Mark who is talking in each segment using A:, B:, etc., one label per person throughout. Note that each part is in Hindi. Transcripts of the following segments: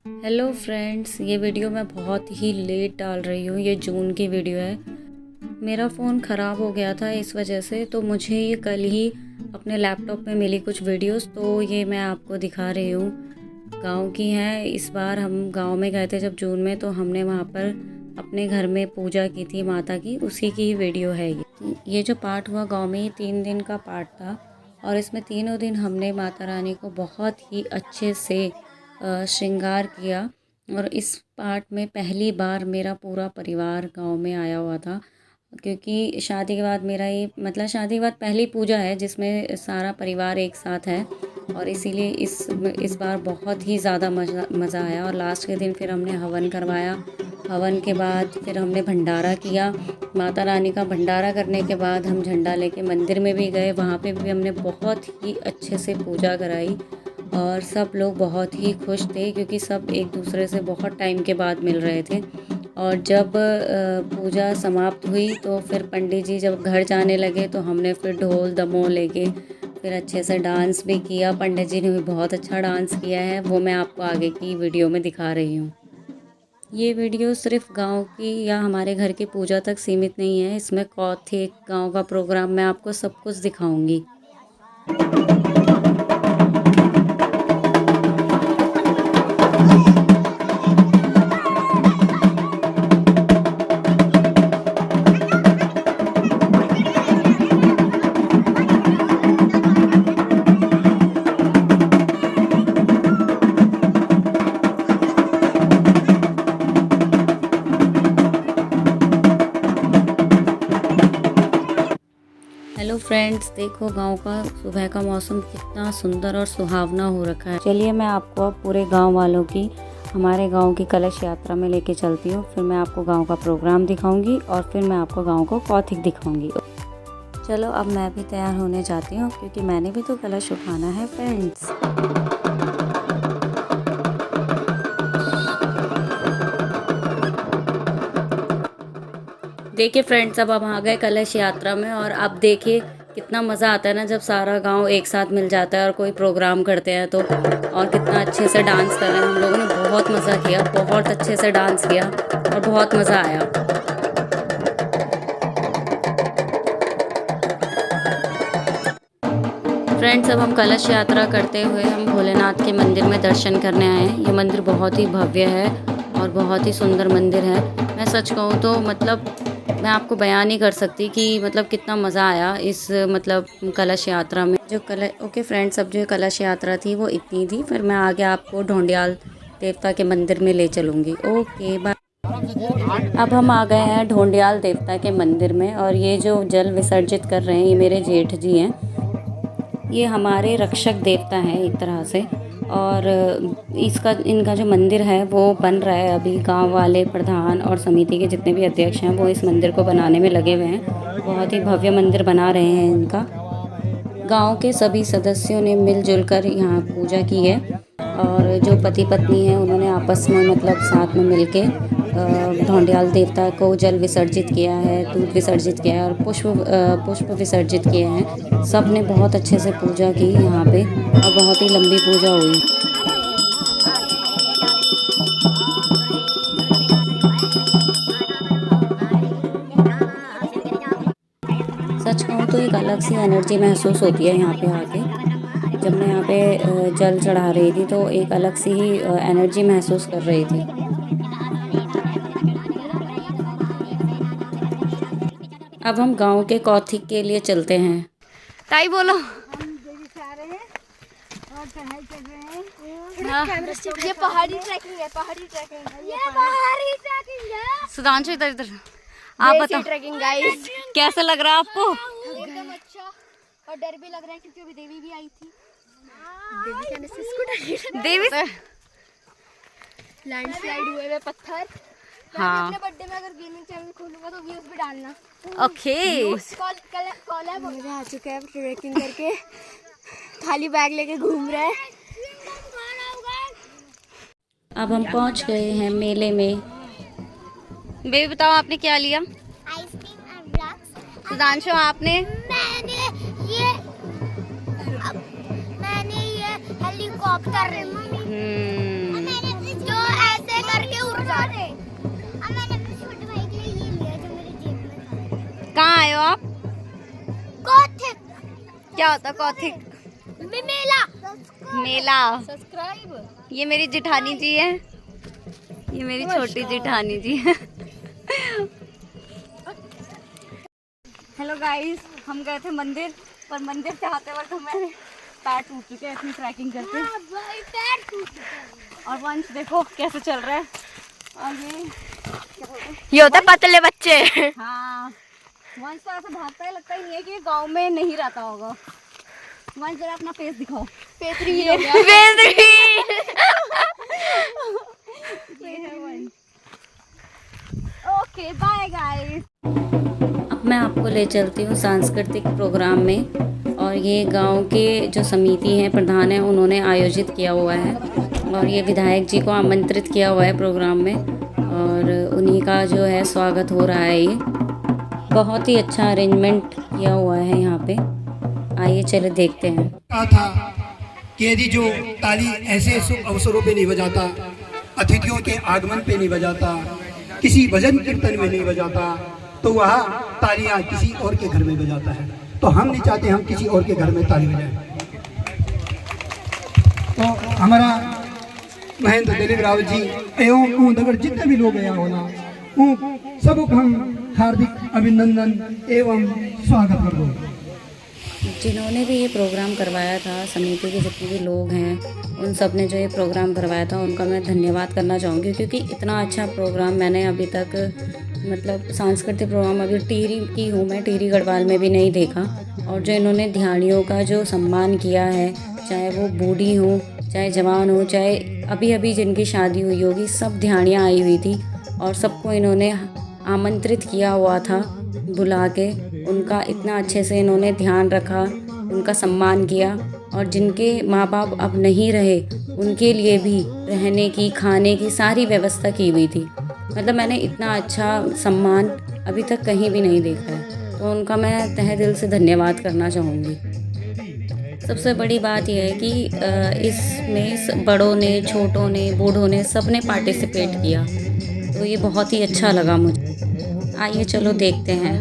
A: हेलो फ्रेंड्स, ये वीडियो मैं बहुत ही लेट डाल रही हूँ। ये जून की वीडियो है। मेरा फ़ोन ख़राब हो गया था, इस वजह से तो मुझे ये कल ही अपने लैपटॉप में मिली कुछ वीडियोस, तो ये मैं आपको दिखा रही हूँ। गांव की हैं। इस बार हम गांव में गए थे जब जून में, तो हमने वहाँ पर अपने घर में पूजा की थी माता की, उसी की ववीडियो है ये जो पाठ हुआ गाँव में, ये 3 दिन का पाठ था और इसमें तीनों दिन हमने माता रानी को बहुत ही अच्छे से श्रृंगार किया। और इस पाठ में पहली बार मेरा पूरा परिवार गांव में आया हुआ था, क्योंकि शादी के बाद मेरा ये शादी के बाद पहली पूजा है जिसमें सारा परिवार एक साथ है, और इसीलिए इस बार बहुत ही ज़्यादा मज़ा आया। और लास्ट के दिन फिर हमने हवन करवाया। हवन के बाद फिर हमने भंडारा किया। माता रानी का भंडारा करने के बाद हम झंडा लेके मंदिर में भी गए, वहाँ पे भी हमने बहुत ही अच्छे से पूजा कराई और सब लोग बहुत ही खुश थे, क्योंकि सब एक दूसरे से बहुत टाइम के बाद मिल रहे थे। और जब पूजा समाप्त हुई तो फिर पंडित जी जब घर जाने लगे तो हमने फिर ढोल दमोह लेके फिर अच्छे से डांस भी किया। पंडित जी ने भी बहुत अच्छा डांस किया है, वो मैं आपको आगे की वीडियो में दिखा रही हूँ। ये वीडियो सिर्फ गांव की या हमारे घर की पूजा तक सीमित नहीं है, इसमें कौथिक गांव का प्रोग्राम मैं आपको सब कुछ दिखाऊंगी। हेलो फ्रेंड्स, देखो गांव का सुबह का मौसम कितना सुंदर और सुहावना हो रखा है। चलिए मैं आपको अब पूरे गांव वालों की हमारे गांव की कलश यात्रा में लेके चलती हूँ। फिर मैं आपको गांव का प्रोग्राम दिखाऊंगी और फिर मैं आपको गांव को कौथिक दिखाऊंगी। चलो अब मैं भी तैयार होने जाती हूँ, क्योंकि मैंने भी तो कलश उठाना है फ्रेंड्स। देखिए फ्रेंड्स, अब हम आ गए कलश यात्रा में, और अब देखिए कितना मज़ा आता है ना जब सारा गांव एक साथ मिल जाता है और कोई प्रोग्राम करते हैं तो। और कितना अच्छे से डांस कर रहे हैं हम लोगों ने, बहुत मज़ा किया, बहुत अच्छे से डांस किया और बहुत मज़ा आया। फ्रेंड्स, अब हम कलश यात्रा करते हुए हम भोलेनाथ के मंदिर में दर्शन करने आए हैं। ये मंदिर बहुत ही भव्य है और बहुत ही सुंदर मंदिर है। मैं सच कहूँ तो मैं आपको बयान नहीं कर सकती कि कितना मज़ा आया इस कलश यात्रा में। ओके फ्रेंड्स, अब जो कलश यात्रा थी वो इतनी थी। फिर मैं आगे आपको ढोंडियाल देवता के मंदिर में ले चलूँगी। Okay bye. अब हम आ गए हैं ढोंडियाल देवता के मंदिर में, और ये जो जल विसर्जित कर रहे हैं ये मेरे जेठ जी हैं। ये हमारे रक्षक देवता हैं एक तरह से। और इनका जो मंदिर है वो बन रहा है अभी। गांव वाले प्रधान और समिति के जितने भी अध्यक्ष हैं वो इस मंदिर को बनाने में लगे हुए हैं। बहुत ही भव्य मंदिर बना रहे हैं इनका। गांव के सभी सदस्यों ने मिलजुल कर यहाँ पूजा की है, और जो पति पत्नी हैं उन्होंने आपस में साथ में मिलके ढोंडियाल देवता को जल विसर्जित किया है, दूध विसर्जित किया है और पुष्प विसर्जित किए हैं। सब ने बहुत अच्छे से पूजा की यहाँ पे, और बहुत ही लंबी पूजा हुई। सच कहूँ तो एक अलग सी एनर्जी महसूस होती है यहाँ पे आके। जब मैं यहाँ पे जल चढ़ा रही थी तो एक अलग सी ही एनर्जी महसूस कर रही थी। अब हम गांव के कौथिक के लिए चलते हैं। ताई बोलो।
B: हम जा रहे हैं और चढ़ाई कर रहे हैं।
C: हाँ।
B: ये पहाड़ी ट्रैकिंग है, पहाड़ी ट्रैकिंग है, ये पहाड़ी ट्रैकिंग है।
A: सुधांशु इधर इधर आप बताओ
B: ट्रैकिंग गाइस,
A: कैसा लग रहा है आपको?
B: एकदम अच्छा, और डर भी लग रहा है क्योंकि अभी देवी भी आई थी। देवी कहने से स्कूटर,
A: देवी
B: लैंडस्लाइड हुए हुए पत्थर।
A: हाँ।
B: अपने बर्थडे में अगर गेमिंग चैनल खोलूंगा तो व्यूज भी डालना।
A: ओके।
B: मजा आ चुका है ट्रैकिंग करके। खाली बैग लेके घूम रहे हैं।
A: अब हम पहुंच गए हैं मेले में। बेबी बताओ आपने क्या लिया?
C: आइसक्रीम और ब्लॉक्स।
A: सुधांशु आपने?
C: मैंने ये हेलीकॉप्टर
A: हम्म।
C: जो
A: हो आप?
C: कौथिक
A: क्या होता कौथिक?
C: मेला
A: मेला।
B: सब्सक्राइब।
A: ये मेरी जेठानी जी है, ये मेरी छोटी जेठानी जी है। हेलो गाइस, हम गए थे मंदिर, पर मंदिर से आते वक्त हमारे पैर टूट चुके हैं इतनी ट्रैकिंग करके।
C: पैर टूट चुका है।
A: और वंश देखो कैसे चल रहा है। और ये होते पतले बच्चे। हाँ, वंश तो ऐसे भागता है, लगता ही नहीं है कि ये गांव में नहीं रहता होगा। वंश जरा अपना फेस दिखाओ।
B: पेतरी हो गया।
A: Okay bye guys. अब मैं आपको ले चलती हूँ सांस्कृतिक प्रोग्राम में, और ये गांव के जो समिति हैं, प्रधान हैं, उन्होंने आयोजित किया हुआ है, और ये विधायक जी को आमंत्रित किया हुआ है प्रोग्राम में, और उन्हीं का जो है स्वागत हो रहा है। ये बहुत ही अच्छा अरेंजमेंट किया हुआ है यहाँ पे। आइए चले देखते हैं।
D: कहा था कि यदि जो ताली ऐसे शुभ अवसरों पे नहीं बजाता, अतिथियों के आगमन पे नहीं बजाता, किसी भजन कीर्तन में नहीं बजाता, तो वह तालियां किसी और के घर में बजाता है। तो हम नहीं चाहते हम किसी और के घर में ताली बजाएं। तो हमारा महेंद्र दिलीप रावत जी एवं नगर जितने भी लोग यहाँ होना, सबको हम हार्दिक अभिनंदन एवं स्वागत करते हैं।
A: जिन्होंने भी ये प्रोग्राम करवाया था, समिति के जितने भी लोग हैं, उन सब ने जो ये प्रोग्राम करवाया था, उनका मैं धन्यवाद करना चाहूँगी, क्योंकि इतना अच्छा प्रोग्राम मैंने अभी तक, मतलब सांस्कृतिक प्रोग्राम अभी टिहरी की हूँ मैं, टिहरी गढ़वाल में भी नहीं देखा। और जो इन्होंने ध्यानियों का जो सम्मान किया है, चाहे वो बूढ़ी हो, चाहे जवान हो, चाहे अभी अभी जिनकी शादी हुई होगी, सब ध्यानियाँ आई हुई थी, और सबको इन्होंने आमंत्रित किया हुआ था बुला के। उनका इतना अच्छे से इन्होंने ध्यान रखा, उनका सम्मान किया, और जिनके माँ बाप अब नहीं रहे, उनके लिए भी रहने की, खाने की सारी व्यवस्था की हुई थी। मतलब मैंने इतना अच्छा सम्मान अभी तक कहीं भी नहीं देखा है, तो उनका मैं तहे दिल से धन्यवाद करना चाहूँगी। सबसे बड़ी बात यह है कि इसमें बड़ों ने, छोटों ने, बूढ़ों ने, सब ने पार्टिसिपेट किया, तो ये बहुत ही अच्छा लगा मुझे। आइए चलो देखते हैं।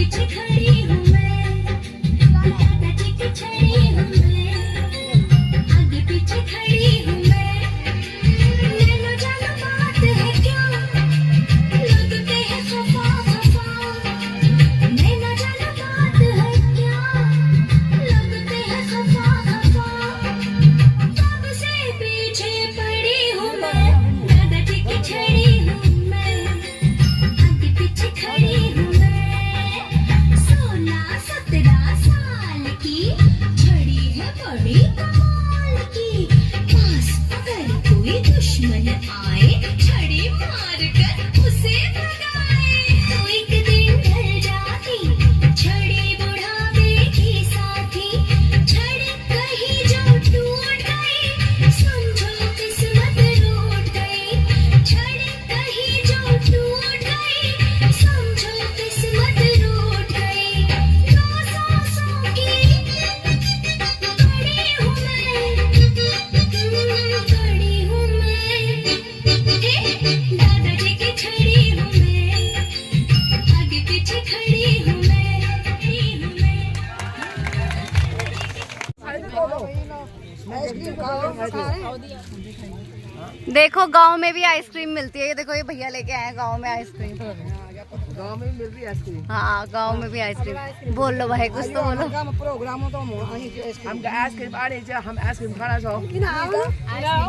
E: पीछे खड़ी हूँ मैं, दादाजी की छड़ी हूँ मैं, आगे पीछे खड़ी हूँ मैं। नैनो जानो बात है क्या, लगते हैं खफा खफा। नैनो जानो बात है क्या, लगते हैं खफा खफा। कब से पीछे पड़ी हूँ मैं, दादाजी की छड़ी हूँ मैं, आगे पीछे खड़ी हूँ मैं। 16-17 साल की छड़ी है बड़ी कमाल की। पास अगर कोई दुश्मन आए, छड़ी मार कर उसे भगाए। तो एक दिन ढल जाती छड़ी बुढ़ापे की साथी। छड़ी कहीं जो टूट गई, समझो किस्मत रूठ गई। छड़ी कहीं जो टूट गई, समझो किस्मत रूठ गई। 9 सांसों की कड़ी हूँ मैं, कड़ी हूँ मैं। दादाजी की छड़ी हूँ मैं, आगे पीछे खड़ी हूँ मैं, खड़ी हूँ मैं।
A: देखो गांव में भी आइसक्रीम मिलती है। ये देखो, ये भैया लेके आए हैं गांव में आइसक्रीम।
F: गांव में मिल रही है आइसक्रीम।
A: हाँ, गांव में भी आइसक्रीम। बोल लो भाई, कुछ तो बोलो।
F: प्रोग्राम तो हम आइसक्रीम आ रही है, हम आइसक्रीम खाना चाहो।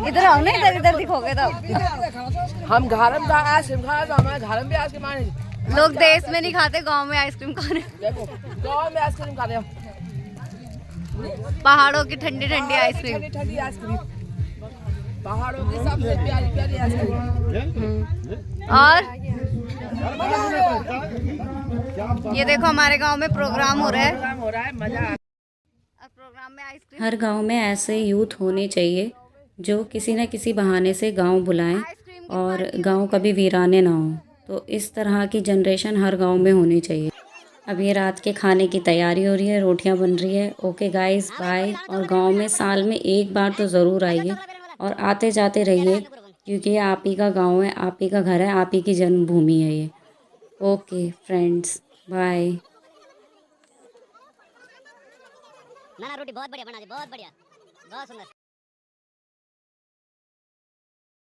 A: इधर आओ ना, इधर इधर दिखोगे तब।
F: हम घर में आइसक्रीम खाना चाहो, हमारे घर में भी आइसक्रीम आने।
A: लोग देश में नहीं खाते, गांव में आइसक्रीम खाने।
F: देखो गांव में आइसक्रीम खाते हो,
A: पहाड़ों की ठंडी ठंडी आइसक्रीम।
F: ठंडी ठंडी आइसक्रीम, पहाड़ों की सबसे प्यारी प्यारी आइसक्रीम।
A: और ये देखो, हमारे गांव में प्रोग्राम हो रहा है।
F: प्रोग्राम हो रहा है, मजा आ।
A: प्रोग्राम में आइसक्रीम। हर गांव में ऐसे यूथ होने चाहिए जो किसी न किसी बहाने से गांव बुलाएं और गांव कभी वीराने ना हो। तो इस तरह की जनरेशन हर गांव में होनी चाहिए। अब ये रात के खाने की तैयारी हो रही है, रोटियां बन रही है। Okay guys, bye. और गांव में साल में एक बार तो ज़रूर आइए और आते जाते रहिए, क्योंकि ये आप ही का गांव है, आप ही का घर है, आप ही की जन्मभूमि है ये। Okay friends, bye.
G: ना रोटी बहुत बढ़िया बना दी, बहुत बढ़िया, बहुत सुंदर।